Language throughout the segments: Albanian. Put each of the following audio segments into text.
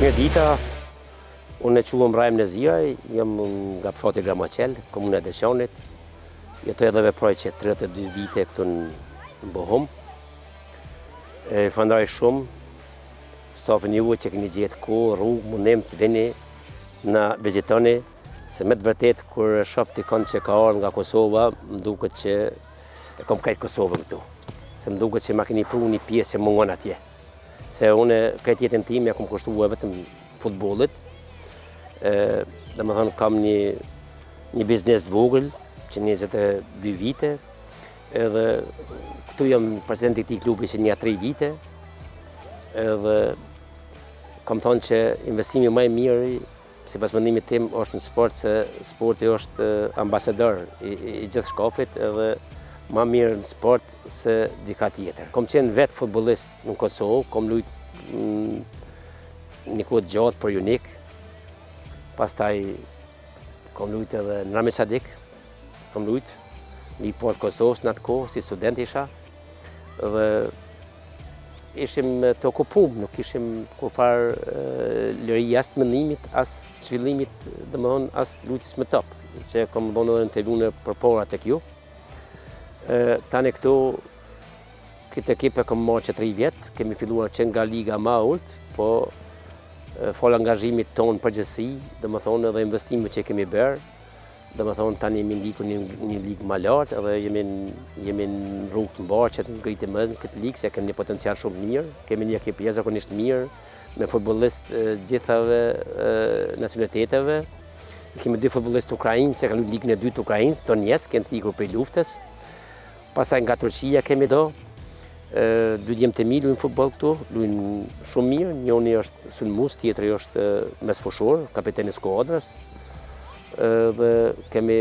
Mirë dita, unë e quëm Rajm Neziraj, jam nga fshati Gramaqel, komuna e Deçanit. Jetoj edhe veproj që 32 vite këtu në Bohum. Falenderoj shumë stafin juve që keni gjetë kohë, rrugë, mundim të vini na vizitoni, se me të vërtet kur shoh dikon që ka ardhur nga Kosova, më duket që e kam krejt Kosovën këtu. Se më duket që ma keni pru një pjesë që mungon atje. Se unë krejt jetën time ja kam kushtuar vetëm futbollit. Domethënë kam një biznes të vogël që 22 vite, edhe këtu jam president i këtij klubi që 3 vite. Edhe kam thonë që investimi më i mirë sipas mendimit tim është në sport, se sporti është ambasador i gjithë shkapit, edhe ma mirë në sport se dika tjetër. Kom qenë vetë futbolist në Kosovë, kom lujt një kohë gjatë për Junik, pastaj kom lujt edhe në Rami Sadik, kom lujt një port Kosovës në atë kohë, si student isha, dhe ishim të okupum, nuk ishim kurfar lëri jashtë mendimit, as zhvillimit, domethënë as lujtjes me top, që kom dhënë edhe intervjune përpara tek ju. Tani këtu, këtë ekipe kam marrë që 3 vjetë, kemi filluar që nga liga ma ult, po fol angazhimit tonë përgjithësi, domethënë edhe investimet që kemi bërë, domethënë tani jemi ndikur një ligë më lartë, edhe jemi në rrugë të mbarë që të ngritim edhe këtë ligë, se kemi një potencial shumë mirë, kemi një ekip jashtëzakonisht mirë, me futbollistë gjithave nacionaliteteve. Kemi 2 futbollistë ukrainë, se kanë luajtur ligën e 2 të Ukrainës, Donetsk, kanë ikur prej luftës. Pastaj nga Turqia kemi do, 2 djemë të mi luajnë futboll këtu, luajnë shumë mirë, njëri është sulmues, tjetri është mesfushor, kapiteni i skuadrës. Dhe kemi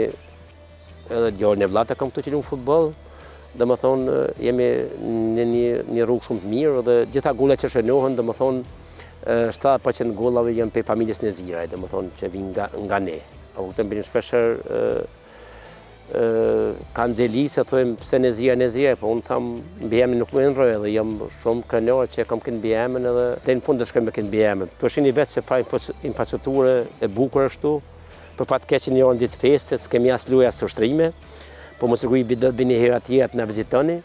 edhe djalin e vllata kam këtu që luajnë futboll. Domethënë jemi në një rrugë shumë të mirë, dhe gjitha gollat që shënohen, domethënë 70% gollave janë për familjes Neziraj, domethënë që vijnë nga ne. Apo të bëjmë shpeshherë kanë xheli se thojmë pse Neziraj, po unë tham mbiemrin nuk më ndroj, edhe jam shumë krenar që kam kënë mbiemrin, edhe deri në fund të shkojmë me kënë mbiemrin. Po shihni vetë se fa infrastrukturë e bukur ashtu, për fat keq që një orë ditë feste, s'kemi as lojë as ushtrime, po mos e kujt do të vini herë atje të na vizitoni.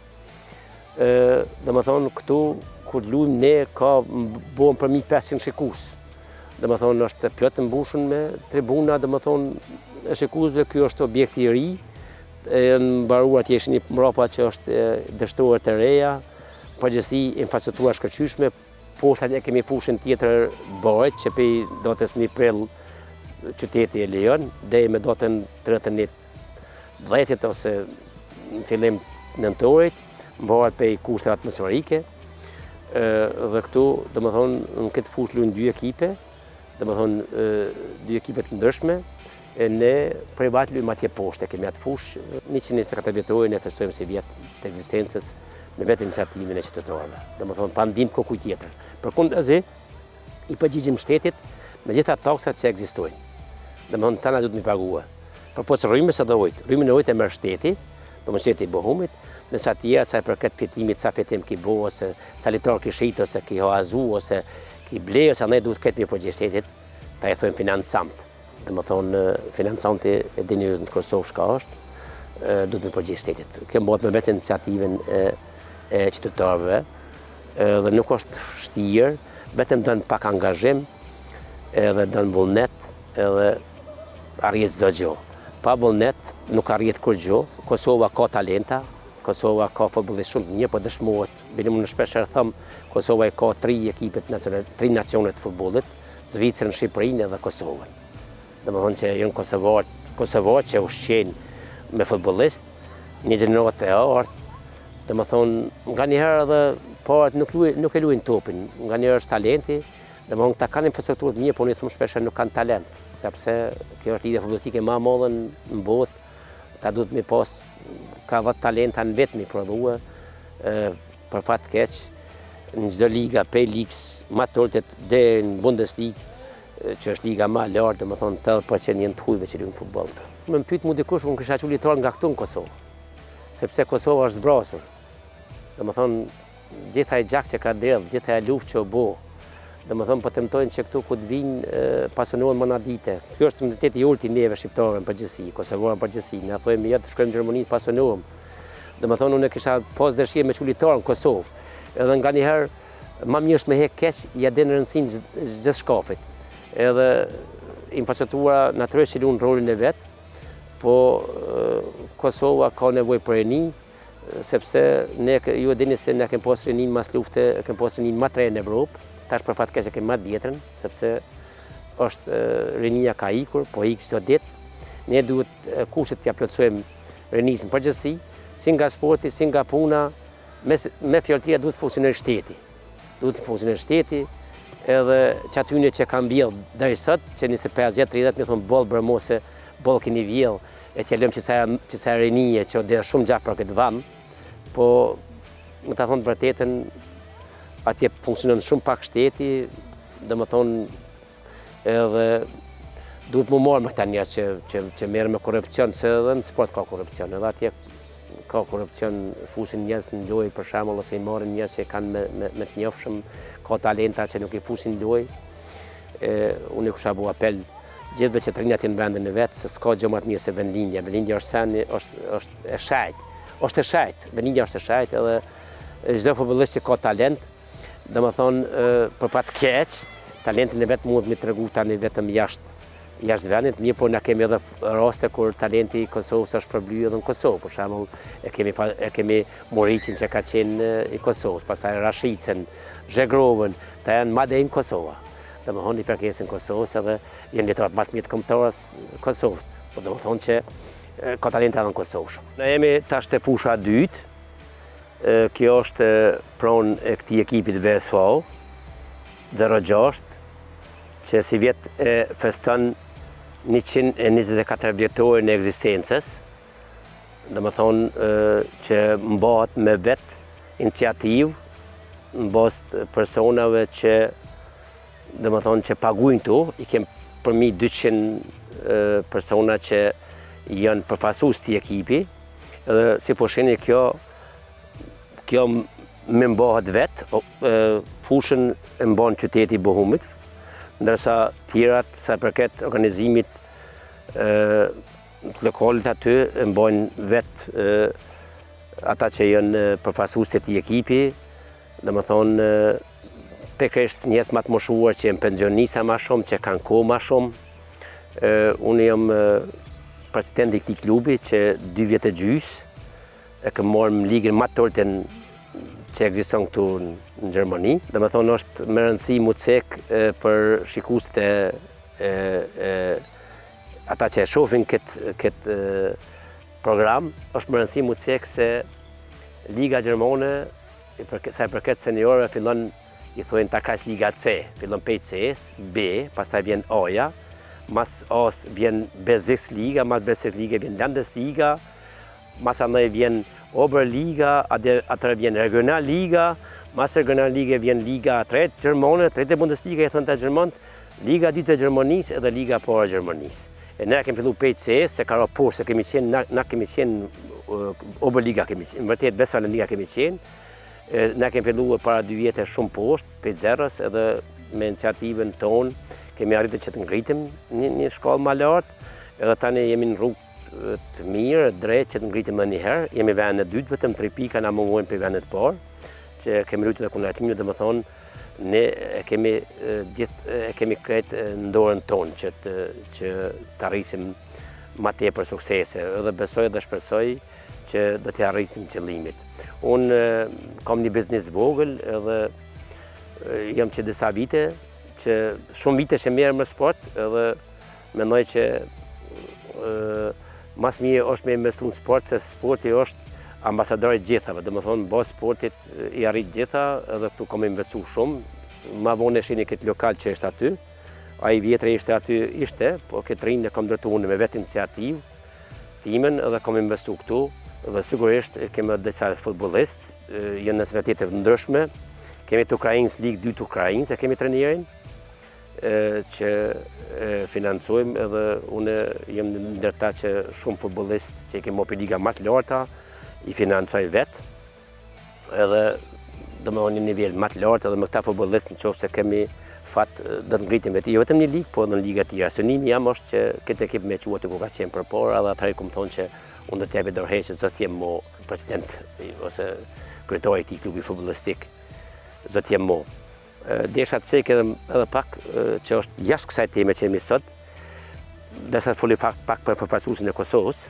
Domethënë këtu kur luajmë ne ka bëhen për 1500 shikues. Domethënë është plot të mbushur me tribuna, domethënë e shikuesve, ky është objekti i ri. Në mbaruar atje ishin një mbrapa që është dështore të reja, përgjithësi infrastruktura shkëlqyeshme, poshtë atje kemi fushën tjetër bëhet që pe dotës një prill qyteti e lejon, deri me dotën 31 ose në fillim nëntorit, mbahet pe kushteve atmosferike. Dhe këtu, domethënë në këtë fushë luajnë 2 ekipe, domethënë 2 ekipe të ndryshme. Ne privat luajmë atje poshtë, kemi atë fushë 124 vjetorë, ne festojmë si vjet të ekzistencës me vetë iniciativimin e qytetarëve. Domethënë pa ndihmë kërkuj tjetër. Përkundazi i përgjigjim shtetit me gjitha taksat që ekzistojnë. Domethënë tana duhet mi paguar. Përpoç rrymës së ujit. Rrymën e ujit e merr shteti, domethënë shteti i Bohumit, nësa tjera sa për këtë fitimit, sa fitim ki bo, ose sa litar ki shit, ose ki hoazu, ose ki ble, ose ne duhet këtë mi përgjith shtetit, ta e thojmë financant. Dhe më thonë, financanti e dini në Kosovë shka është, duhet mi përgjith shtetit. Kjo bëhet me vetë iniciativen e qytetarëve, dhe nuk është vështirë, vetëm dënë pak angazhim, edhe dënë vullnet, edhe arjet çdo gjë. Pa vullnet nuk arjet kur gjë. Kosova ka talenta, Kosova ka futbollistë shumë mirë, po dëshmohet. Bilim në shpeshherë them, Kosova ka 3 ekipe nacionale, 3 nacione të futbollit, Zvicrën, Shqipërinë edhe Kosovën. Domethënë që janë kosovarë që ushqejnë me futbollistë, një gjeneratë e artë. Domethënë nganjëherë edhe parat nuk e luajnë topin, nganjëherë është talenti. Domethënë ta kanë infrastrukturë të mirë, po ne them shpeshherë nuk kanë talent, sepse kjo është lidhja futbollistike më e madhe në botë. Ta duhet me pas ka vetë talenta në vetë mi prodhue, për fat keq, në çdo liga, prej ligës më të ulët deri në Bundesliga, që është liga më e lartë, domethënë 80% janë të hujve që luajnë futboll. Më pyet mu dikush unë kisha qenë lojtar nga këtu në Kosovë, sepse Kosova është zbrasur. Domethënë gjithaj gjak që ka derdh, gjithaj luftë që u bë, Domethënë po tentojnë që këtu ku të vinë pasionohen më na dite. Kjo është mentaliteti i ulti neve shqiptarëve në përgjithësi, kosovarë në përgjithësi. Ne thojmë ja të shkojmë në Gjermani të pasionohem. Domethënë unë kisha pas dëshirë me çu litar në Kosovë. Edhe nganjëherë më mirë është me hek keq, ja den rëndësinë çdo shkafit. Edhe infrastruktura natyrisht që luan rolin e vet, po Kosova ka nevojë për rini, sepse ne ju e dini se ne kemi pas rinin mas lufte, kemi pas rinin më të re në Evropë. Tash për fat keq e kemi më vjetrën, sepse është rinia ka ikur, po ik çdo ditë. Ne duhet kushtet t'ia plotësojmë rinisën përgjithësi, si nga sporti, si nga puna, me fjalë tjera duhet funksionojë shteti. Duhet funksionojë shteti, edhe çatyne që kanë vjell deri sot, që 25 vjet 30 më thon boll brëmose, boll keni vjell, e t'ja lëm që sa rinie që dhe shumë gjatë për këtë vend, po më ta thon të vërtetën, atje funksionon shumë pak shteti, domethënë edhe duhet më marrë me këta njerëz që merren me korrupsion, se edhe në sport ka korrupsion, edhe atje ka korrupsion, fusin njerëz në lojë për shembull, ose i marrin njerëz që kanë me të njohshëm, ka talenta që nuk i fusin në lojë. Unë kisha bu apel gjithëve që të rinjat në vendin e vet, se s'ka gjë më të mirë se vendlindja. Vendlindja është seni, është e shajt. Është e shajt, vendlindja është e shajt, edhe çdo futbollist që ka talent, domethënë për fat keq, talentin e vet mund të tregu tani vetëm jashtë vendit, mirë po na kemi edhe raste kur talenti i Kosovës është përblyerë edhe në Kosovë. Për shembull, e kemi Moricin që ka qenë i Kosovës, pastaj Rashicën, Zhegrovën, ta janë madje në Kosovë. Domethënë i përkesin Kosovës edhe janë lojtarë më të mirë të kombëtarës Kosovës. Po domethënë që ka talent edhe në Kosovë. Ne jemi tash te fusha e dytë. Kjo është pronë e këtij ekipit VSV 06, që si vjet e feston 124 vjetorin e ekzistencës. Domethënë që mbahet me vet iniciativë në bazë personave që domethënë që paguajnë këtu, i kem përmi 200 persona që janë përfaqësues të ekipi, edhe si po shihni kjo më mbahet vet, fushën e mban qyteti i Bohumit, ndërsa tjerat sa përket organizimit të lokalit aty e mbajnë vet ata që janë përfaqësues të ekipi, domethënë pikërisht njerëz më të moshuar që janë pensionista më shumë, që kanë kohë më shumë. Unë jam presidenti i këtij klubi që 2 vjet e gjys e kam marrë në ligën më të lartë që ekziston këtu në Gjermani. Domethënë është me rëndësi mu cek për shikuesit ata që e shohin këtë program, është më rëndësi mu cek se Liga Gjermane, sa i përket seniorëve, fillon i thojnë takaj Liga C, fillon pej C-s, B, pastaj vjen A-ja, mas A-s vjen Bezirks Liga, mas Bezirks Liga vjen Landesliga, mas andaj vjen Oberliga, atëherë vjen Regional Liga, mas Regional Liga vjen Liga 3 Gjermane, 3 Bundesliga e thonë të Gjermant, Liga 2 e Gjermanisë edhe Liga parë e Gjermanisë. E ne kemi fillu pej C-s, se ka ra poshtë, se kemi qenë, na kemi qenë Oberliga kemi qenë, në vërtet Westfalenliga kemi qenë. Ne kemi filluar para 2 vjetë shumë poshtë, pej zerës, edhe me iniciativën tonë kemi arritur që të ngritim një shkallë më lartë, edhe tani jemi në rrugë të mirë, drejt që të ngritim më njëherë. Jemi vendin e dytë, vetëm 3 pika na mungojnë për vendin e parë, që kemi luajtur dhe kundërshtimin, domethënë ne e kemi kretë në dorën tonë që të arrisim më tepër suksese, edhe besoj dhe shpresoj që do të arrisim qëllimit. Unë kam një biznes vogël, edhe jam që disa vite, që shumë vite që merrem me sport, edhe mendoj që mas mirë është me investu në sport, se sporti është ambasador i gjithave, domethënë bazë sportit i arrit gjitha, edhe këtu kam investu shumë. Ma vonë shihni këtë lokal që është aty, ai vjetri ishte aty, po këtë rinj e kam ndërtuar me vetë iniciativë timen, edhe kam investu këtu, dhe sigurisht kemi disa futbollistë, janë nacionalitete të ndryshme, kemi të Ukrainës Ligë 2 të Ukrainës, e kemi trajnerin që financojmë, edhe unë jem ndër ta që shumë futbollistë që kemi mopi liga më të larta i financoj vetë, edhe domethënë një nivel më të lartë, edhe me këta futbollistë nëse kemi fat do të ngritim vetë, jo vetëm një ligë, po edhe në liga të tjera. Synimi jam është që këtë ekip me quhet ku ka qenë përpara, edhe atëherë kum thonë që unë do të jap dorëheqje zot jem mo president ose kryetari i këtij klubi futbollistik. Zot jem mo. Desha të cek edhe pak që është jashtë kësaj teme që jemi sot. Desha të foli pak për përfaqësuesin e Kosovës.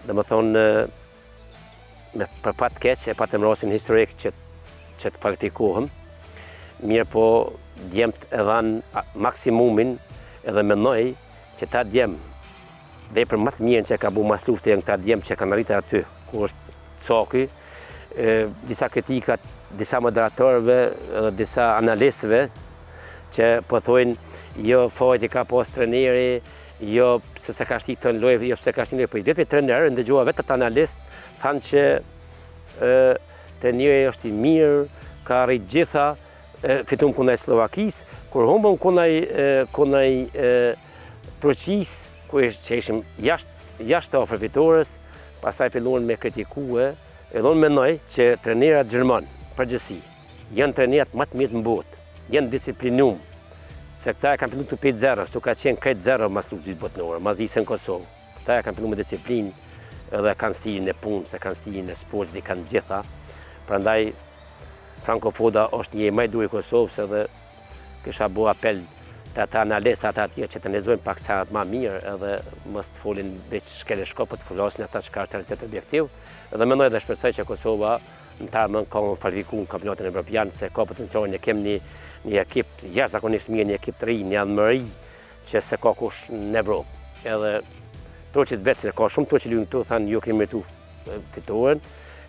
Domethënë për fat keq e patëm rastin historik që të praktikohem. Mirë po djemt e dhanë maksimumin edhe mendoj që ta djem dhe për më të mirën që ka bu mas lufte janë këta djem që kanë arritur aty ku është Coki, disa kritikat, disa moderatorëve edhe disa analistëve që po thojnë jo fajti ka pas treneri, jo pse se ka shtit të në lojë, jo pse ka shtit në lojë, po i vetë trenerë, ndëgjua vetë të analist, thanë që treneri është i mirë, ka arrit gjitha, fitum kundaj Slovakisë, kur humbëm kundaj Turqisë, që ishim jashtë ofër fitores, pastaj filluan me kritikue, edhe unë mendoj që trenerat gjerman, përgjithësi, janë trenerat më të mirë në botë, janë disciplinum, se këta e kanë filluar të 5-0, këtu ka qenë krejt 0 mas luftit botërore, mas isën Kosovë. Këta e kanë filluar me disciplinë, edhe kanë stilin e punës, kanë stilin e sportit, i kanë gjitha. Prandaj Franco Foda është një më i duhur i Kosovës edhe kisha bu apel të ata analistat atje që të analizojnë pak sa më mirë edhe mos të folin veç shkele shkopë, të flasin ata që ka realitet objektiv. Edhe mendoj dhe shpresoj që Kosova në tarmën ka falifikuar në kampionatin evropian, se ka potencialin e kem një ekip jashtëzakonisht mirë, një ekip të ri, një anëmëri që se ka kush në Evropë. Edhe Turqit vetë se ka shumë Turqi luajnë këtu, thanë jo kemi meritu fitoren,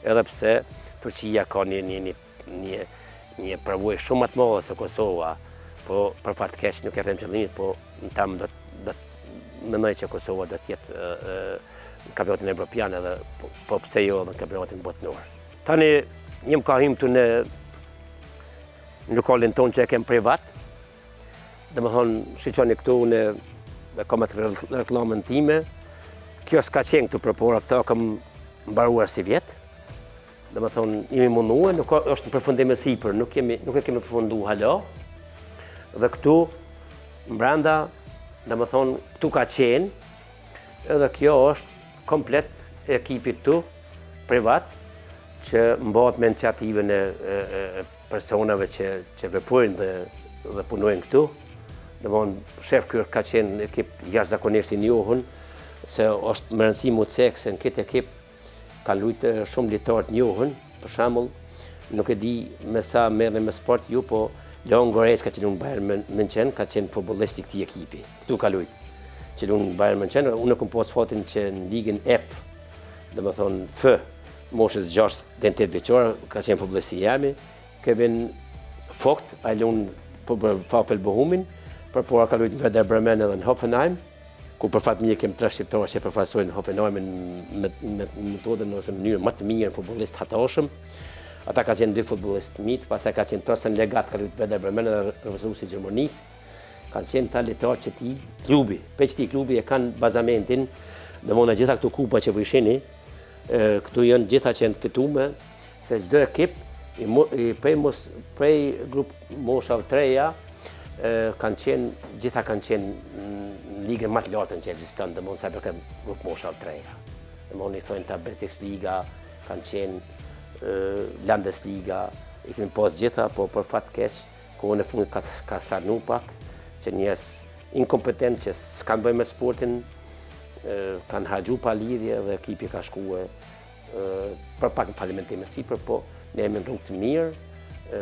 edhe pse Turqia ka një përvojë shumë më të madhe se Kosova, po për fat keq nuk e them qëllimit, po në tam do mendoj që Kosova do të jetë në kampionatin evropian edhe po pse jo edhe në kampionatin botëror. Tani një më ka hym këtu në lokalin tonë që e kem privat, domethënë shiqoni këtu në kam atë reklamën time. Kjo s'ka qenë këtu përpara, këta kam mbaruar si vjet. Domethënë jemi munduar, nuk është në përfundim e sipër, nuk e kemi përfunduar hala. Dhe këtu brenda, domethënë këtu ka qenë, edhe kjo është komplet ekipi këtu privat që mbahet me iniciativën e personave që veprojnë dhe punojnë këtu. Domethënë shef ky ka qenë ekip jashtëzakonisht i njohur, se është më rëndësi mu cek se në këtë ekip kanë luajtur shumë lojtarë të njohur. Për shembull, nuk e di me sa merrni me sport ju, po Leon Goretzka që luan Bayern München ka qenë futbollist i këtij ekipi. Këtu ka luajtur. Që luan Bayern München, unë kam pas fatin që në ligën F, domethënë F, moshës 6 deri 8 vjeçor, ka qenë futbollist i jami. Kevin Vogt, ai luan për VfL Bochumin, përpara ka luajtur në Werder Bremen edhe në Hoffenheim, ku për fat mirë kem 3 shqiptarë që përfaqësojnë Hoffenheimin me metodën ose mënyrën më të mirë futbollist hatashëm. Ata ka qenë 2 futbollistë mit, pastaj ka qenë Torsten Legat, ka luajtur Werder Bremen dhe reprezentuesi i Gjermanisë. Kanë qenë ta lojtarë që ti klubi, peçti klubi e kanë bazamentin, domthonë gjitha këto kupa që vishini, këtu janë gjitha që janë fituar, se çdo ekip prej grup moshave të reja gjitha kanë qenë në ligën më të lartë që ekziston, domthonë sa për grup moshave të reja. Domthonë i thonë ta Bezirksliga, kanë qenë Landesliga, i kemi pas gjitha, po për fat keq, kohën e fundit ka sarnu pak, që njerëz inkompetent që s'kan bëjë me sportin, kanë harxhu pa lidhje dhe ekipi ka shkuar për pak në falimentim e sipër, po ne jemi në rrugë të mirë,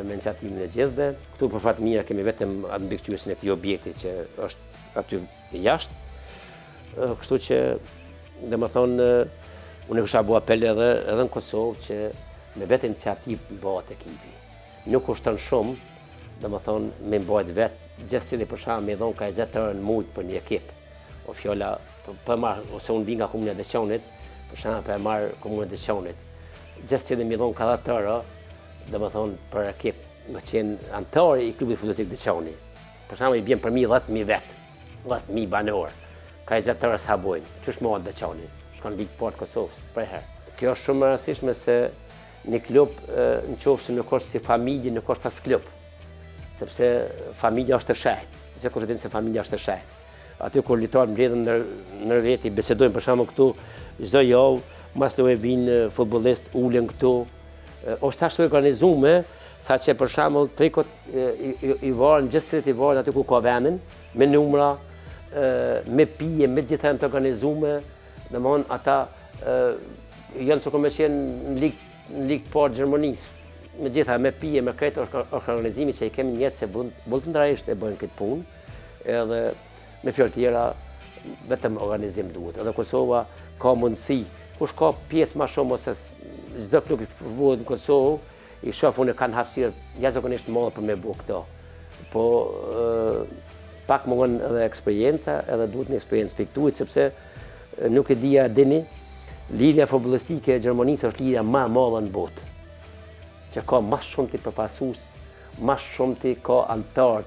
me iniciativën e gjithëve. Këtu për fat mirë kemi vetëm atë mbikëqyrjen e këtij objekti që është aty jashtë. Kështu që domethënë unë kisha bu apel edhe në Kosovë që me vetë iniciativë bëhet ekipi. Nuk kushton shumë, domethënë me bëhet vetë gjithsesi për shkak me dhon ka 20 € në muaj për një ekip. O fjola për marr ose unë vi nga komuna e Deçanit, për shkak për marr komunën e Deçanit. Gjithsesi me dhon ka 10 €, domethënë për ekip, më qenë antar i klubit futbollistik Deçani. Për shkak i bën për mi 10.000 vet, 10.000 banor. Ka 20 € sa bojnë. Çush mohat Deçani? Shkon ligë poshtë Kosovës për herë. Kjo është shumë e rëndësishme se një klub nëse nuk është si familje, nuk është as klub. sepse familja është e shehtë. Gjithë kur se familja është e shehtë. Aty kur lojtarët mbledhen ndër veti, bisedojnë për shembull këtu çdo javë, mas të vinë futbollist ulen këtu. Është ashtu organizuar saqë për shembull trikot i varen gjithsesi i varen aty ku ka vendin, me numra, me pije, me gjithë të organizuar, domthon ata janë sikur me qenë në ligë parë Gjermanisë. Me gjitha, me pije, me këtë organizimi që i kemi njerëz që vullnetarërisht e bëjnë këtë punë, edhe me fjalë tjera vetëm organizim duhet. Edhe Kosova ka mundësi, kush ka pjesë më shumë ose çdo klub i futbollit në Kosovë, i shoh unë kanë hapësirë jashtëzakonisht të madhe për me bëu këto. Po pak mungon edhe eksperjenca, edhe duhet një eksperiencë piktuit, sepse nuk e dija dini, lidhja futbollistike e Gjermanisë është lidhja më e madhe në botë, që ka më shumë të përfaqësues, më shumë të ka antar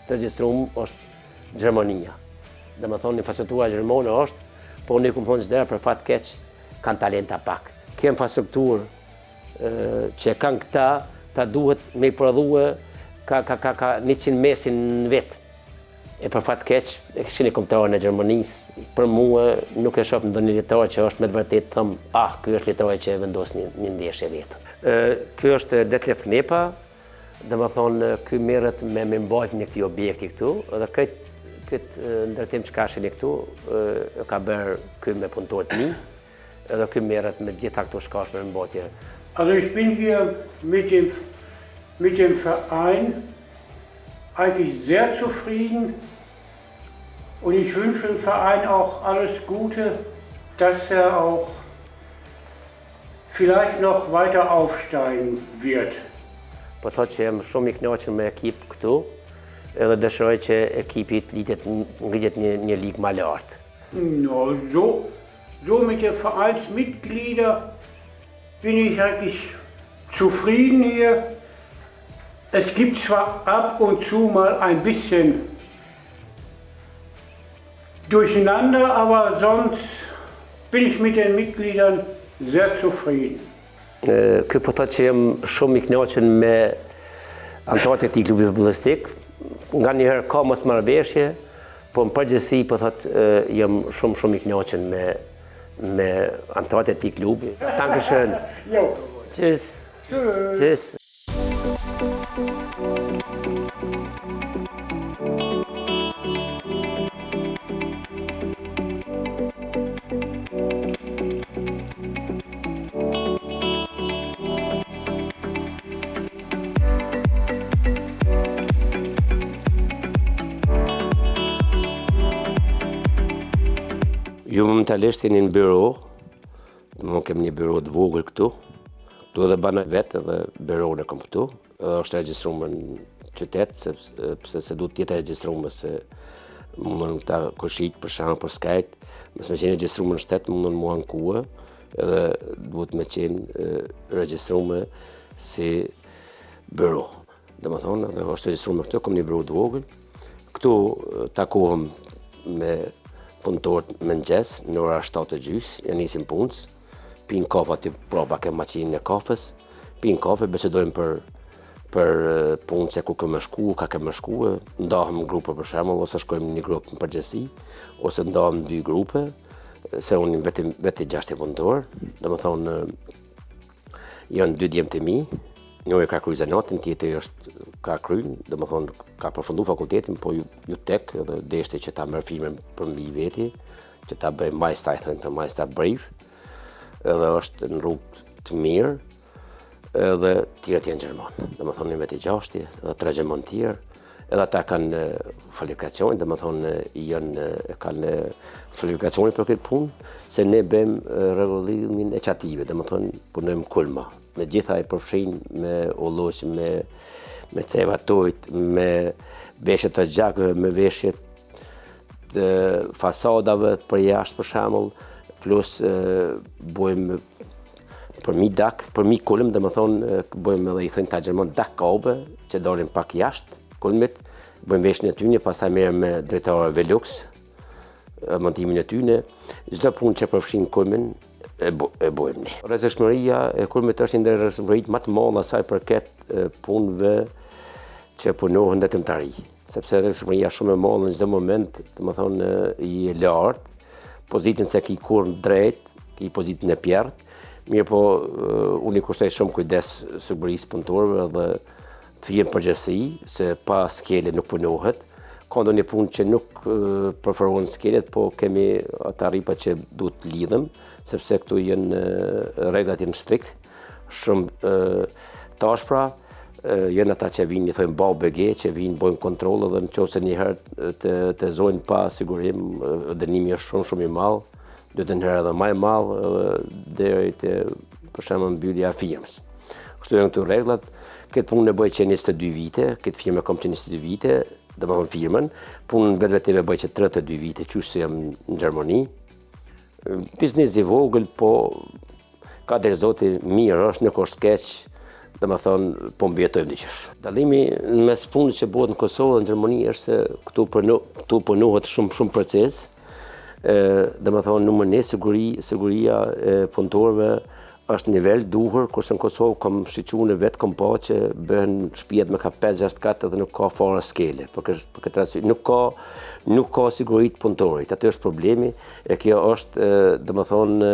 të regjistruar është Gjermania. Domethënë infrastruktura gjermane është, po ne kum thonë çdo për fat keq kanë talenta pak. Kjo infrastrukturë që kanë këta, ta duhet me prodhue ka 100 mesin në vit. E për fat keq, e kishin kombëtarën e Gjermanisë, për mua nuk e shoh ndonjë lojtar që është me të vërtetë them, ky është lojtari që vendos një ndeshje vetëm. Ky është Detlef Knepa, domethënë ky merret me mbajtjen e këtij objekti këtu, edhe këtë ndërtim që ka sheni këtu, ka bërë ky me punëtorët mi, edhe ky merret me gjitha këto shkaqe për mbajtje. Also ich bin hier mit dem Verein eigentlich sehr zufrieden und ich wünsche dem Verein auch alles Gute, dass er auch vielleicht noch weiter aufsteigen wird. Po thotë që jam shumë i kënaqur me ekip këtu, edhe dëshiroj që ekipi të ngrihet një ligë më lart. No, so mit den Vereinsmitgliedern bin ich eigentlich zufrieden hier. Es gibt zwar ab und zu mal ein bisschen Durcheinander, aber sonst bin ich mit den Mitgliedern sehr zufrieden. Ky po thotë që jam shumë i kënaqur me antarët e këtij klubi futbollistik. Nganjëherë ka mosmarrëveshje, po në përgjithësi po thotë jam shumë i kënaqur me antarët e këtij klubi. Dankeschön. Jo. Tschüss. Tschüss. Ju momentalisht jeni në byro, kem një byro të vogël këtu edhe bana vetë edhe byroun e kam këtu, edhe është regjistruar në qytet, sepse se duhet tjetë regjistruar se mundon këta koshit për shembull për Skype, mëse me qenë regjistruar në shtet mundon mua ankue, edhe duhet me qenë regjistruar si byro. Domethënë, edhe është regjistruar këtu, kam një byro të vogël. Këtu takohem me punëtorët mëngjes, në ora 7:30, ja nisim punës, pinë kafe aty prapa ke makinën e kafes, pinë kafe, bisedojmë për punë se ku kemë shku, ka kemë shku, ndahem në grupe për shembull, ose shkojmë në një grup në përgjithësi, ose ndahem në 2 grupe, se unë vetë 6 punëtor, domethënë janë 2 djemtë e mi, njëri ka kryer zanatin, tjetri ka kryer, domethënë ka përfunduar fakultetin, po ju tek edhe deshte që ta merr firmën për mbi veti, që ta bëj majsta, i thonë të majsta brave, edhe është në rrugë të mirë, edhe tjerët janë gjermanë. Domethënë një vetë 6, edhe 3 gjermanë tjerë, edhe ata kanë kvalifikacion, domethënë kanë kvalifikacion për këtë punë, se ne bëjmë rregullimin e çative, domethënë punojmë kulma. Me gjitha i përfshin me ulloq, me ceva tojt, me veshjet të gjakëve, me veshjet të fasadave për jashtë për shembull, plus bëjmë përmi dak, përmi kulm, domethënë bëjmë edhe i thënë ta gjermanë dak kaube, që dalin pak jashtë kulmit, bëjmë veshjen e tyne, pastaj merrem me drejtarë Velux, montimin e tyne, çdo punë që përfshin kulmin e bëjmë ne. Rrezikshmëria e kulmit është një ndër rrezikshmëritë më të mëdha saj përket punëve që punohen në hetimtari, sepse rrezikshmëria shumë e madhe në çdo moment, domethënë i lartë, pozitën se ki kur drejt, ki pozitën e pjertë, mirë po unë i kushtoj shumë kujdes sigurisë punëtorëve dhe të vjen përgjegjësi se pa skele nuk punohet. Ka ndonjë punë që nuk preferohen skelet, po kemi ata rripa që duhet të lidhem, sepse këtu janë rregullat janë strikt, shumë tashpra, janë ata që vinë, i thojmë bau BG, që vinë bojnë kontrole dhe nëse njëherë të zojnë pa sigurim, dënimi është shumë i madh, duhet të herë edhe më i madh deri te për shembull mbyllja e firmës. Këtu janë këto rregullat. Këtë punë e bëj që 22 vite, këtë firmë kam që 22 vite, domethënë firmën, punën vetvete bëj që 32 vite, qysh se jam në Gjermani. Biznes i vogël, po ka der zoti mirë është, nuk është keq, domethënë po mbijetojmë diçka. Dallimi mes punës që bëhet në Kosovë dhe në Gjermani është se këtu punohet shumë proces. Domethënë numër 1 siguria e punëtorëve është nivel duhur, kurse në Kosovë kam shiquar në vetë, kam pa që bëhen shtëpiat me ka 5-6 katë dhe nuk ka fare skele. Për këtë arsye nuk ka siguri të punëtorit. Aty është problemi, e kjo është domethënë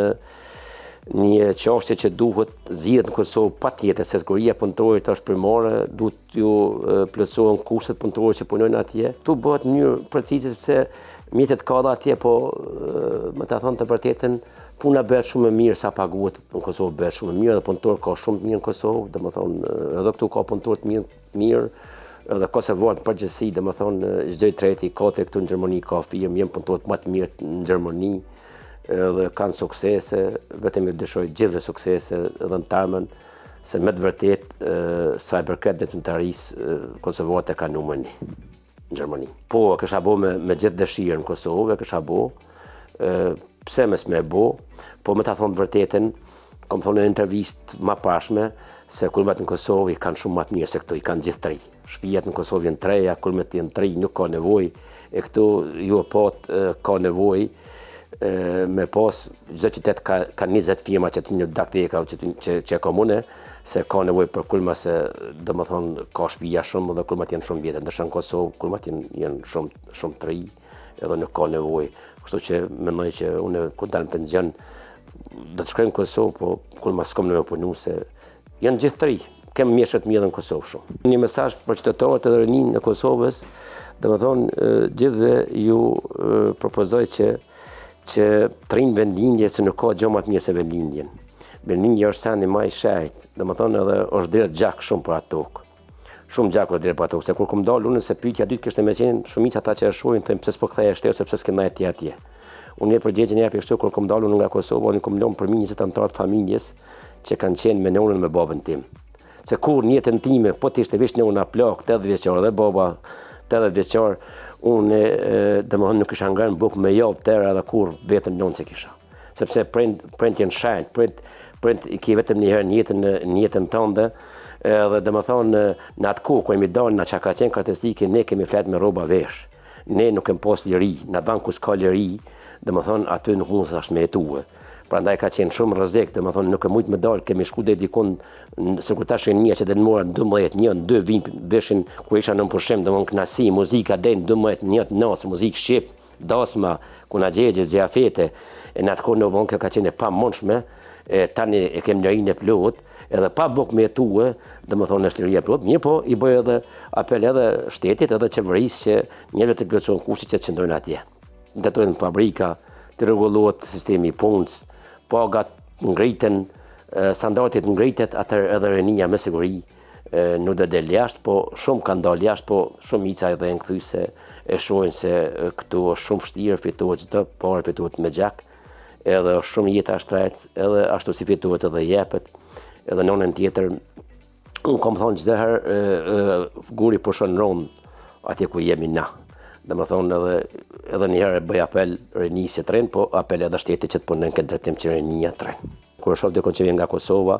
një çështje që duhet zgjidhet në Kosovë patjetër, se siguria e punëtorit është primare, duhet ju plotësohen kushtet punëtorëve që punojnë atje. Ktu bëhet në mënyrë precise sepse mjetet ka dhe atje, po më ta thonë të vërtetën, puna bëhet shumë e mirë sa paguhet në Kosovë, bëhet shumë e mirë dhe punëtor ka shumë të mirë në Kosovë, domethënë edhe këtu ka punëtor të mirë, edhe kosovarët në përgjithësi, domethënë çdo i treti, katërt këtu në Gjermani ka firmë, janë punëtorët më të mirë në Gjermani, edhe kanë suksese, vetëm ju dëshoj gjithë suksese edhe në termen se me të vërtet sa i përket detyrimtarisë kosovarët e kanë numrin 1 në Gjermani. Po, e kësha bo me gjithë dëshirën në Kosovë, e kësha bo, pse mes me bo, po me ta thonë të vërtetën, kam thonë në intervistë më pashme, se kulmet në Kosovë i kanë shumë më të mirë se këto, i kanë gjithë 3. Shtëpiat në Kosovë janë 3, kulmet janë 3, nuk ka nevojë, e këtu ju e pat ka nevojë me pas, çdo qytet ka 20 firma që të një dakteka që komune, se ka nevojë për kulma se domethënë ka shtëpia shumë dhe kulmat janë shumë vjetë, ndërsa në Kosovë kulmat janë shumë të ri, edhe nuk ka nevojë. Kështu që mendoj që unë kur dal në pension do të shkoj në Kosovë, po kulma s'kam nevojë punu se janë gjithë 3. Kem mjeshtë të mirë në Kosovë shumë. Një mesazh për qytetarët edhe rinin në Kosovës, domethënë gjithëve ju propozoj që të rinë vendlindje se nuk ka gjë më të mirë se vendlindjen. Vendlindja është sendi më i shejt, domethënë edhe është drejt gjak shumë për atë tokë. Shumë gjak është drejt për atë tokë, se kur kam dalë unë se pyetja dytë kishte më qenë shumica ata që e shohin thënë pse s'po kthehej shtëpi sepse s'ke ndaj atje. Unë e përgjigjen japi kështu kur kam dalë unë nga Kosova, unë kam lënë për 20 anëtar të familjes që kanë qenë me nonën me babën tim. Se kur në jetën time po të ishte veç nona plak 80 vjeçar dhe baba 80 vjeçar, unë domethënë nuk kisha ngrënë bukë me javë tërë edhe kur vetën nonë se kisha. Sepse prind janë shenjt, prind i ke vetëm një herë në jetën tënde, edhe domethënë në atë kohë kur jemi dalë na çka ka qenë karakteristike, ne kemi flet me rroba vesh. Ne nuk kemi pas liri, në vend ku s'ka liri, domethënë aty nuk mund të me jetue. Prandaj ka qenë shumë rrezik, domethënë nuk e mujt me dal, kemi shku deri dikon sikur tash një që den mora 12, 1-2 vin veshin ku isha në pushim, domethënë knasi, muzika den 12, 1 nac, muzikë shqip, dasma, ku na gjegje zjafete, e në atë kohë në banka ka qenë pa mundshme, tani e kem lirinë e plot, edhe pa buk me jetue, domethënë është liria e plot, mirë po i bëj edhe apel edhe shtetit edhe qeverisë që njerëzit të plotësojnë kushtet që qëndrojnë atje. Ndërtojnë fabrika, të rregullohet sistemi i punës, pagat ngriten, standardet ngritet, atër edhe rinia me siguri nuk do del jashtë, po shumë kanë dalë jashtë, po shumica edhe në kthyse e shohin se këtu është shumë vështirë, fitohet çdo parë, fitohet me gjak, edhe është shumë jeta shtret, edhe ashtu si fitohet edhe jepet, edhe në anën tjetër, unë kam thonë çdo herë guri pushon rond atje ku jemi na. Domethënë edhe një herë bëj apel rinisë të rinë, po apel edhe shtetit që të punojnë këtë drejtim që rinia të rinë. Kur shoh dikon që vjen nga Kosova,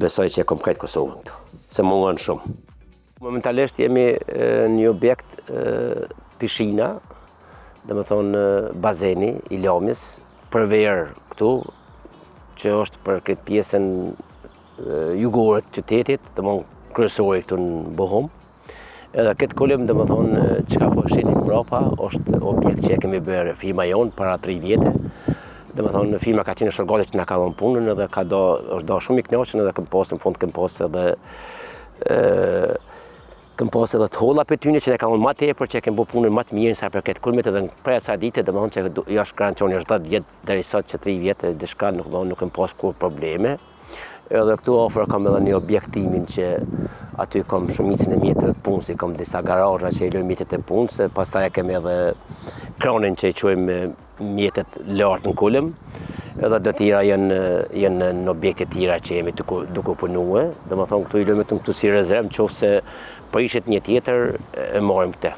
besoj që e kom krejt Kosovën këtu, se mungon shumë. Momentalisht jemi një objekt pishina, domethënë bazeni i Lamis, për verë këtu, që është për këtë pjesën jugore të qytetit, domethënë kryesore këtu në Bohum. Edhe këtë kulm, domethënë, çka po shihni mbrapa, është objekt që e kemi bërë firma jonë para 3 vjetë. Domethënë, firma ka qenë shërgate që na ka dhënë punën edhe është do shumë i kënaqur edhe në fund kam pas edhe të holla për tyne që ne ka unë ma tepër që e kemë bu punën ma të mirë sa për këtë kulmit edhe për asaj dite domethënë që jashtë garancioni është 10 vjetë deri sot që 3 vjetë diçka nuk kemë pas kur probleme. Edhe këtu afër kam edhe një objektimin që aty kam shumicën e mjetëve të punës, kam disa garazha që i lojmë mjetet e punës, pastaj e kemi edhe kranin që i quajmë mjetet lartë në kulm. Edhe të tjera janë në objekte tjera që jemi duke punuar. Domethënë këtu i lojmë këtu si rezervë nëse prishet një tjetër e marrim këtë.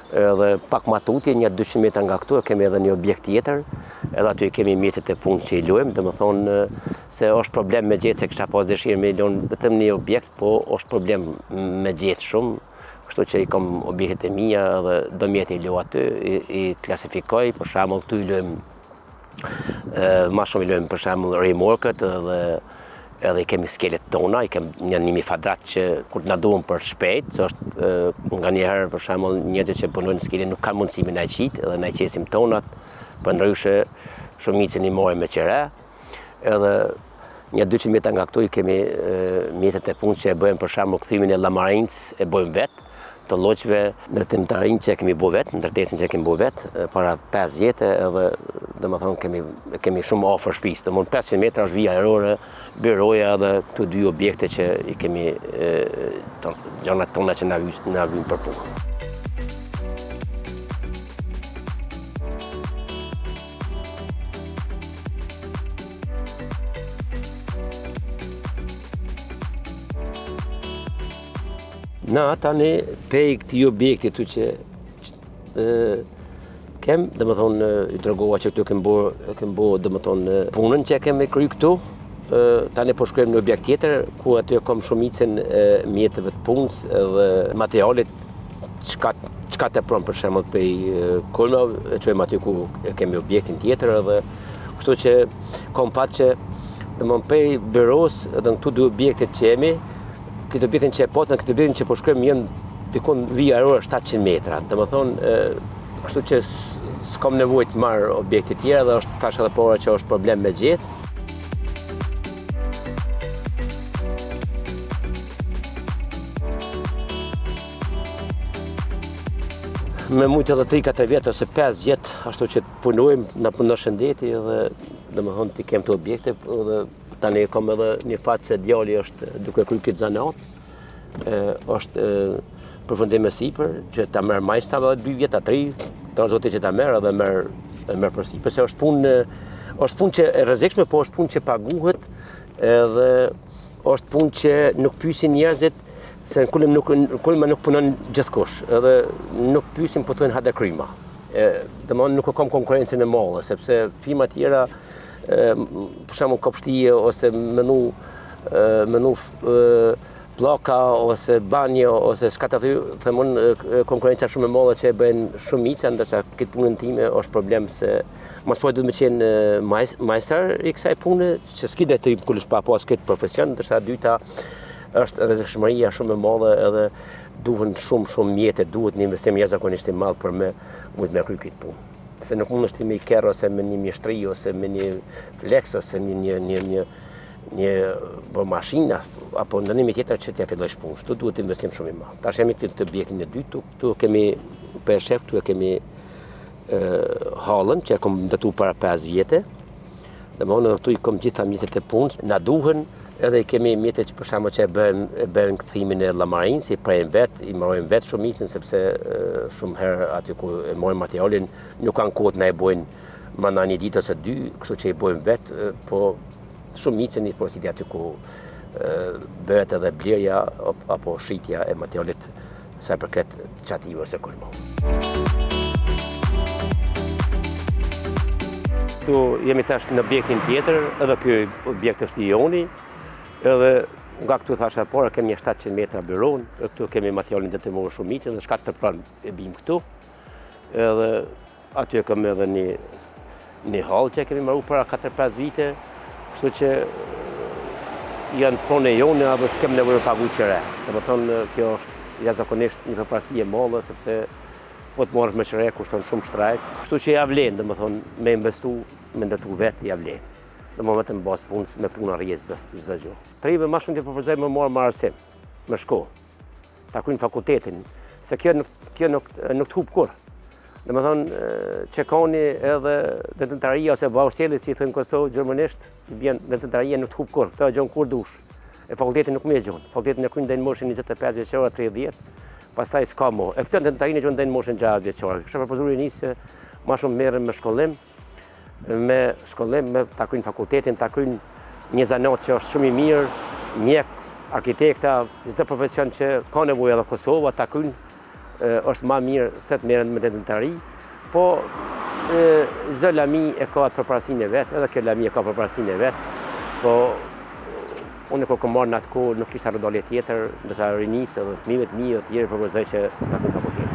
Edhe pak më tutje, një 200 metra nga këtu, kemi edhe një objekt tjetër, edhe aty kemi mjetet e punë që i luajmë, domethënë se është problem me gjetë, se kisha pas dëshirë me lënë vetëm një objekt, po është problem me gjetë shumë, kështu që i kam objektet e mia edhe do mjetë i luaj aty, i klasifikoj, për shembull këtu i luajmë më shumë i luajmë për shembull remorkët edhe i kemi skelet tona, i kemi një fadrat që kur na duhen për shpejt, që është nga njëherë për shembull njerëzit që punojnë në skele nuk kanë mundësi me na qit, edhe na qesim tonat, përndryshe shumicën i marrim me qire, edhe një 200 metra nga këtu i kemi mjetet e punës që e bëjmë për shembull kthimin e llamarinës, e bëjmë vetë, të lloqeve, ndërtimtarinë që e kemi bëu vetë, ndërtesën që e kemi bëu vetë para 5 vjetë edhe domethënë kemi shumë afër shtëpisë, domethënë 500 metra është vija ajrore, byroja edhe këto 2 objekte që i kemi gjanat tona që na vijnë për punë. Na tani pej këtij objekti tu që kem, domethënë i tregova që këtu kem bërë domethënë punën që kemi kryer këtu. Tani po shkojmë në objekt tjetër ku aty kam shumicën e mjeteve të punës edhe materialet çka të pron për shembull pej kulmave, e çojmë aty ku kemi objektin tjetër edhe kështu që kam fat që domethënë pej byros edhe këtu 2 objektet që jemi. Këtë objektin që e potën, këtë objektin që po shkojmë janë dikon vija ajrore 700 metra. Domethënë, kështu që s'kam nevojë të marr objekte tjera dhe është tash edhe pora që është problem me gjetë. Me mujtë edhe 3-4 vjetë ose 5 vjetë, ashtu që punojmë, na punon shëndeti edhe domethënë ti kem të objekte edhe tani kam edhe një fat se djali është duke kryer këtë zanat. Është përfundim me sipër që ta merr majsta edhe 2 vjet, 3, ta zoti që ta merr edhe merr për sipër, se është punë që e rrezikshme, po është punë që paguhet edhe është punë që nuk pyesin njerëzit se kulma nuk punon gjithkush, edhe nuk pyesin po thonë hada kryma. Domthonë nuk kam konkurrencën e madhe sepse firma tjera për shembull kopshtie ose menu pllaka ose banjo ose çka të themon konkurrenca shumë e madhe që e bëjnë shumica, ndërsa këtë punën time është problem se mos po duhet të qenë majster i kësaj pune, që s'ki dhe të kulish pa pas këtë profesion, ndërsa dyta është rrezikshmëria shumë e madhe edhe duhen shumë mjete, duhet një investim jashtëzakonisht i madh për me kryer këtë punë. Se nuk mund është me i kerr ose me një mjeshtri ose me një flex ose një mashina apo ndonjë tjetër që t'ia fillojsh punën. Këtu duhet investim shumë i madh. Tash jemi këtu në objektin e dytë, këtu kemi për shef, këtu kemi hallën që e kam ndërtuar para 5 vjetë. Domthonë këtu i kam gjitha mjetet e punës, na duhen. Edhe kemi mjetet që për shembull që e bëjmë kthimin e llamarinës, i prejmë vetë, i marrojmë vetë shumicën sepse shumë herë aty ku e marrim materialin nuk kanë kohë na e bojnë mana një ditë ose 2, kështu që i bojmë vetë, po shumicën i porositi aty ku bëhet edhe blerja apo shitja e materialit sa përket çative ose kulmo. Këtu jemi tash në objektin tjetër, edhe ky objekt është i joni. Edhe nga këtu thashë para kemi 700 metra byron, këtu kemi materialin detimor shumicën dhe shkatë të pranë e bim këtu. Edhe aty kemi edhe një hall që kemi marrë para 4-5 vite, kështu që janë pronë jone edhe s'kem nevojë të paguaj çere. Domethënë kjo jashtëzakonisht një përparësi e madhe sepse po të marrësh me çrek kushton shumë shtrejt. Kështu që ja vlen, domethënë, me investu, me ndërtu vetë ja vlen. Domethënë vetëm bazë punës me punë rrjedh çdo gjë. Trive më shumë të propozoj më marr marrësim, me shkollë. Ta kryjnë fakultetin, se kjo nuk të hub kur. Domethënë çekoni edhe detentaria ose baushteli si thënë Kosovë gjermanisht, bjen detentaria nuk të hub kur. Këto gjon kur dush. E fakultetin nuk më e gjon. Fakultetin e kryjnë deri në moshën 25 vjeçore, 30. Pastaj s'ka mo. E këtë detentarin e gjon deri në moshën 60 vjeçore. Kështu propozuar nisë më shumë merren me shkollim, me ta kryjnë fakultetin, ta kryjnë një zanat që është shumë i mirë, mjek, arkitekta, çdo profesion që ka nevojë edhe Kosova ta kryjnë është më mirë se të merren me detentari, po çdo lami e ka atë përparësinë e vet, edhe kjo lami e ka përparësinë e vet, po unë kur kam marrë në atë kohë nuk kisha rrodalje tjetër, ndërsa rinisë edhe fëmijët mi të tjerë propozoj që ta kryjnë fakultetin.